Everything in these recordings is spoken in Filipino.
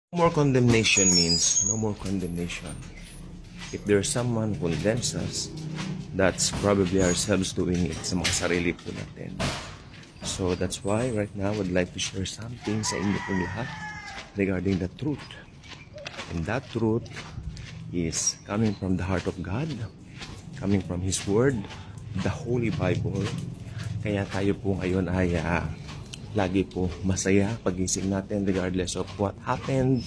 No more condemnation means no more condemnation. If there's someone who condemns us, that's probably ourselves doing it sa mga sarili po natin. So that's why right now I would like to share something sa inyo pong lahat regarding the truth. And that truth is coming from the heart of God, coming from His Word, the Holy Bible. Kaya tayo po ngayon ay lagi po masaya pagising natin regardless of what happened,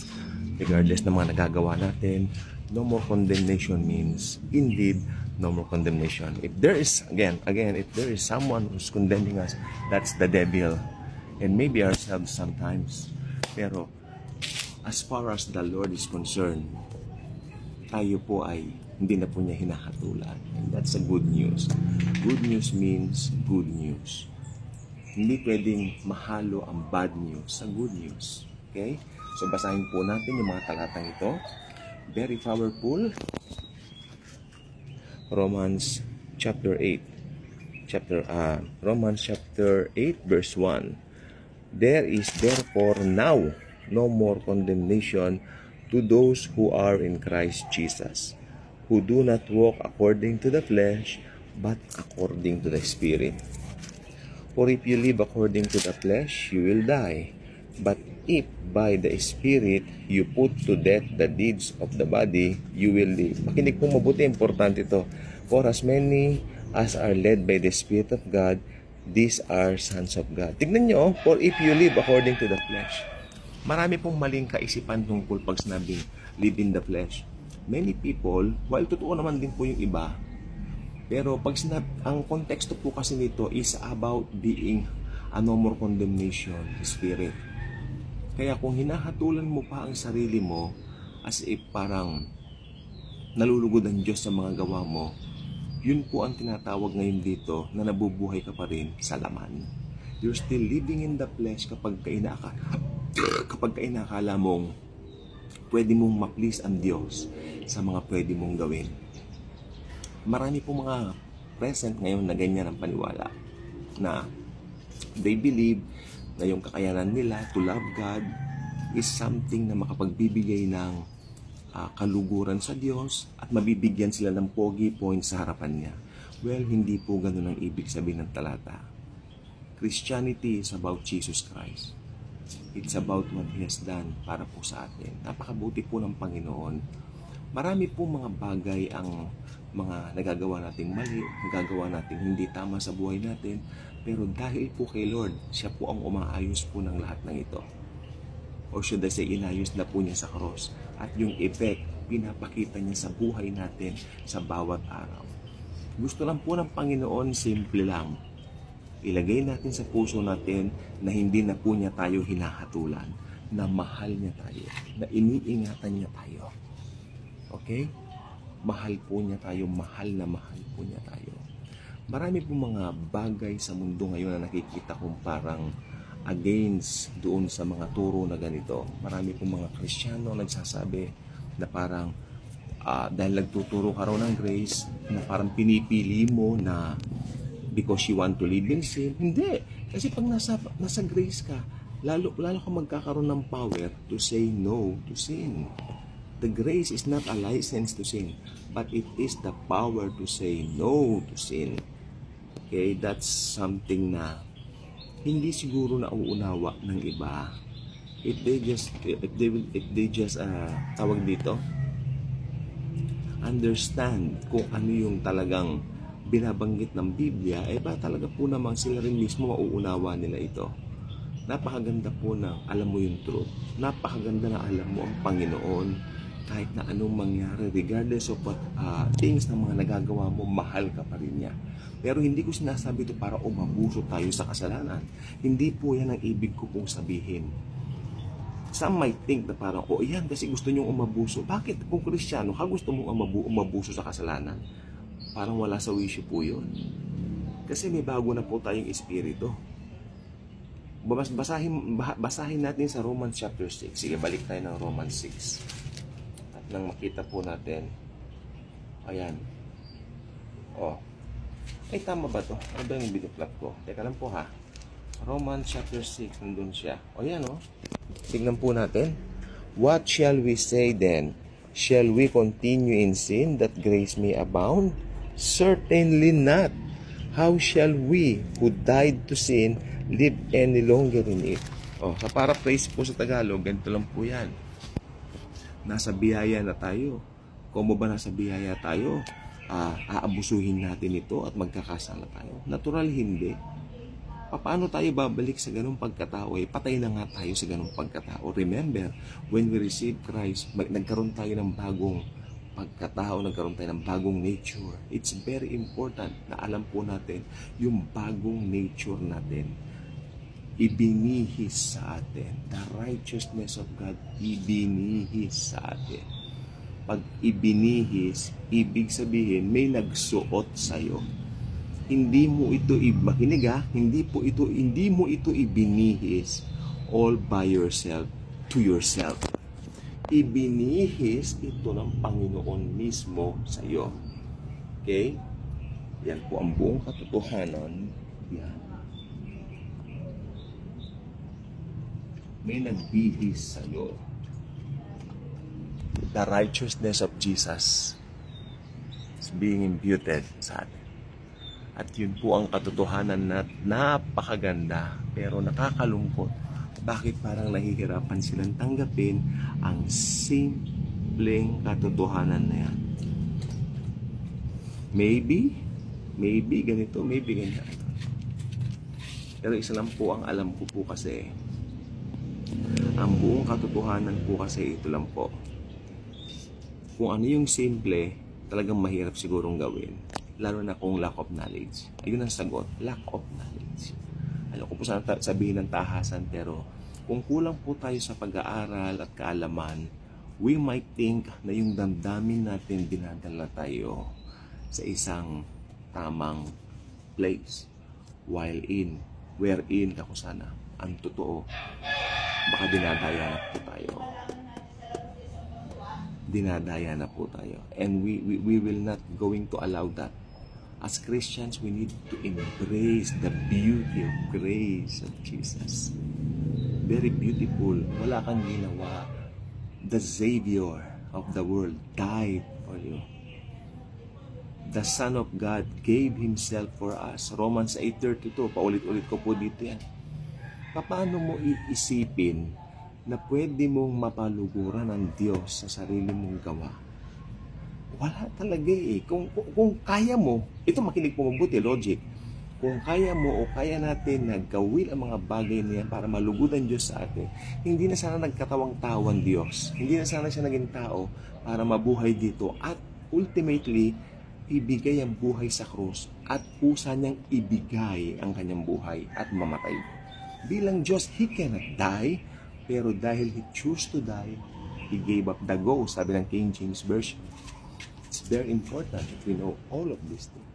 regardless ng mga nagagawa natin. No more condemnation means indeed no more condemnation. If there is, again, if there is someone who's condemning us, that's the devil. And maybe ourselves sometimes. Pero as far as the Lord is concerned, tayo po ay hindi na po niya hinahatulan. And that's a good news. Good news means good news. Hindi pwedeng mahalo ang bad news sa good news. Okay? So basahin po natin yung mga talatang ito. Very powerful. Romans chapter 8. Romans chapter 8 verse 1. There is therefore now no more condemnation to those who are in Christ Jesus, who do not walk according to the flesh, but according to the Spirit. For if you live according to the flesh, you will die. But if by the Spirit you put to death the deeds of the body, you will live. Makinig po mabuti, importante ito. For as many as are led by the Spirit of God, these are sons of God. Tignan nyo, for if you live according to the flesh. Marami pong maling kaisipan tungkol pag sinabing live in the flesh. Many people, while totoo naman din po yung iba, pero pag ang konteksto po kasi nito is about being a no more condemnation spirit. Kaya kung hinahatulan mo pa ang sarili mo as if parang nalulugod ang Diyos sa mga gawa mo, yun po ang tinatawag ngayon dito na nabubuhay ka pa rin sa laman. You're still living in the flesh kapag inakala mong pwede mong ma-please ang Diyos sa mga pwede mong gawin. Marami po mga present ngayon na ganyan ang paniwala na they believe na yung kakayanan nila to love God is something na makapagbibigay ng kaluguran sa Diyos at mabibigyan sila ng pogi point sa harapan niya. Well, hindi po ganun ang ibig sabihin ng talata. Christianity is about Jesus Christ. It's about what He has done para po sa atin. Napakabuti po ng Panginoon. Marami po mga bagay ang mga nagagawa nating mali, nagagawa nating hindi tama sa buhay natin, pero dahil po kay Lord, siya po ang umaayos po ng lahat ng ito. Or should I say, inayos na po niya sa cross. At yung effect, pinapakita niya sa buhay natin sa bawat araw. Gusto lang po ng Panginoon, simple lang. Ilagay natin sa puso natin na hindi na po niya tayo hinahatulan, na mahal niya tayo, na iniingatan niya tayo. Okay? Mahal po niya tayo, mahal po niya tayo. Marami po mga bagay sa mundo ngayon na nakikita kong parang against doon sa mga turo na ganito. Marami po mga Kristiyano nagsasabi na parang dahil nagtuturo ka raw ng grace, na parang pinipili mo na because you want to live in sin. Hindi. Kasi pag nasa grace ka, lalo ka magkakaroon ng power to say no to sin. The grace is not a license to sin, but it is the power to say no to sin. Okay, that's something na hindi siguro nauunawa ng iba. If they just tawag dito, understand kung ano yung talagang binabanggit ng Biblia, ba talaga po namang sila rin mismo mauunawa nila ito. Napakaganda po na alam mo yung truth. Napakaganda na alam mo ang Panginoon. Kahit na anong mangyari, regardless of what things na mga nagagawa mo, mahal ka pa rin niya. Pero hindi ko sinasabi ito para umabuso tayo sa kasalanan. Hindi po yan ang ibig ko pong sabihin. Some might think na parang, yan kasi gusto niyong umabuso. Bakit kung Kristiyano ka gusto mong umabuso sa kasalanan? Parang wala sa wisyo po yun. Kasi may bago na po tayong espiritu. Basahin natin sa Romans chapter 6. Sige, balik tayo ng Romans 6. Nang makita po natin, ayan, ay tama ba to? Ano ba yung biniplot ko? Teka lang po ha, Romans chapter 6, nandun siya. Ayan tignan po natin, What shall we say then? Shall we continue in sin that grace may abound? Certainly not. How shall we who died to sin live any longer in it? Sa paraphrase po sa Tagalog, ganito lang po yan. Nasa biyaya na tayo. Kung ba nasa biyaya tayo, aabusuhin natin ito at magkakasala tayo? Natural hindi. Paano tayo babalik sa ganung pagkatao? Patay na nga tayo sa ganung pagkatao. Remember, when we receive Christ, nagkaroon tayo ng bagong pagkatao, nagkaroon tayo ng bagong nature. It's very important na alam po natin yung bagong nature natin. Ibinihis sa atin. The righteousness of God, ibinihis sa atin. Pag ibinihis, ibig sabihin may nagsuot sa'yo. Hindi mo ito makinig hindi mo ito ibinihis all by yourself to yourself. Ibinihis ito ng Panginoon mismo sa iyo. Okay? Yan po ang buong katotohanan. Yan. May nagbihis sa iyo. The righteousness of Jesus is being imputed sa atin. At yun po ang katotohanan na napakaganda pero nakakalungkot. Bakit parang nahihirapan silang tanggapin ang simpleng katotohanan na yan? Maybe ganito, maybe ganyan. Pero isa lang po ang alam ko po kasi. Ang buong katotohanan po kasi ito lang po. Kung ano yung simple, talagang mahirap sigurong gawin. Lalo na kung lack of knowledge. Ayun ang sagot, lack of knowledge. Alam ko po sana sabihin ng tahasan, pero kung kulang po tayo sa pag-aaral at kaalaman, we might think na yung damdamin natin dinadala tayo sa isang tamang place. Wherein ako sana, ang totoo, baka dinadaya na po tayo. And we will not going to allow that. As Christians, we need to embrace the beauty of grace of Jesus. Very beautiful. Wala kang ginawa. The Savior of the world died for you. The Son of God gave Himself for us. Romans 8:32. Paulit-ulit ko po dito yan. Paano mo iisipin na pwede mong mapaluguran ng Diyos sa sarili mong gawa? Wala talaga Kung kaya mo, ito makinig po mabuti, logic. Kung kaya mo o kaya natin na gawin ang mga bagay niya para malugod ang Diyos sa atin, hindi na sana nagkatawang-tao ang Diyos. Hindi na sana siya naging tao para mabuhay dito at ultimately, ibigay ang buhay sa krus at pusa niyang ibigay ang kanyang buhay at mamatay. Bilang Diyos, He cannot die, pero dahil He chose to die, He gave up the ghost, sabi ng King James Version. It's very important that we know all of these things.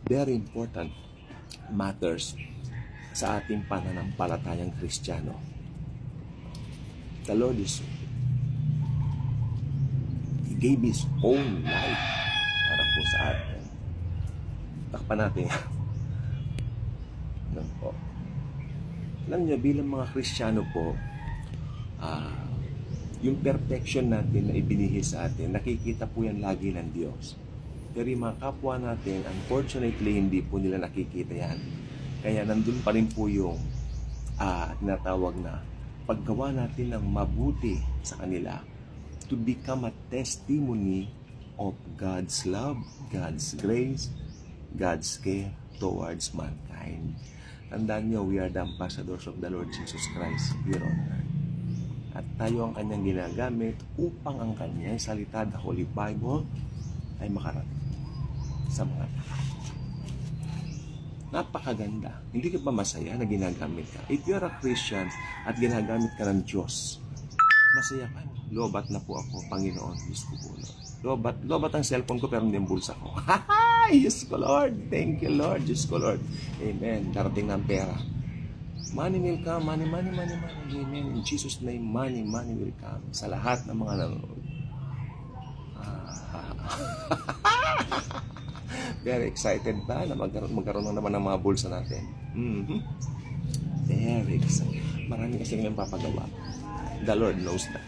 Very important matters sa ating pananampalatayang Kristiyano. The Lord is He gave His own life para po sa atin. Takpan natin yan. Po. Alam niyo, bilang mga Kristiyano po, yung perfection natin na ibinihis sa atin, nakikita po yan lagi ng Diyos. Pero yung mga kapwa natin, unfortunately, hindi po nila nakikita yan. Kaya nandun pa rin po yung tinatawag na paggawa natin ng mabuti sa kanila to become a testimony of God's love, God's grace, God's care towards mankind. Tandaan nyo, we are the ambassadors of the Lord Jesus Christ here on earth. At tayo ang kanyang ginagamit upang ang kanyang salita, the Holy Bible, ay makarating sa mga tao. Napakaganda. Hindi ka ba masaya na ginagamit ka? If you are a Christian at ginagamit ka ng Diyos, masaya ka. Lobat na po ako, Panginoon, Diyos ko po. Lobat ang cellphone ko pero hindi ang bulsa ko. Diyos ko, Lord. Thank you, Lord. Diyos ko, Lord. Amen. Darating na ang pera. Money will come, money. Amen. In Jesus' name, money will come sa lahat ng mga nanonood. Very excited ba na magkaroon na naman ng mga bulsa natin? Very excited. Marami kasi kami papagawa. The Lord knows that.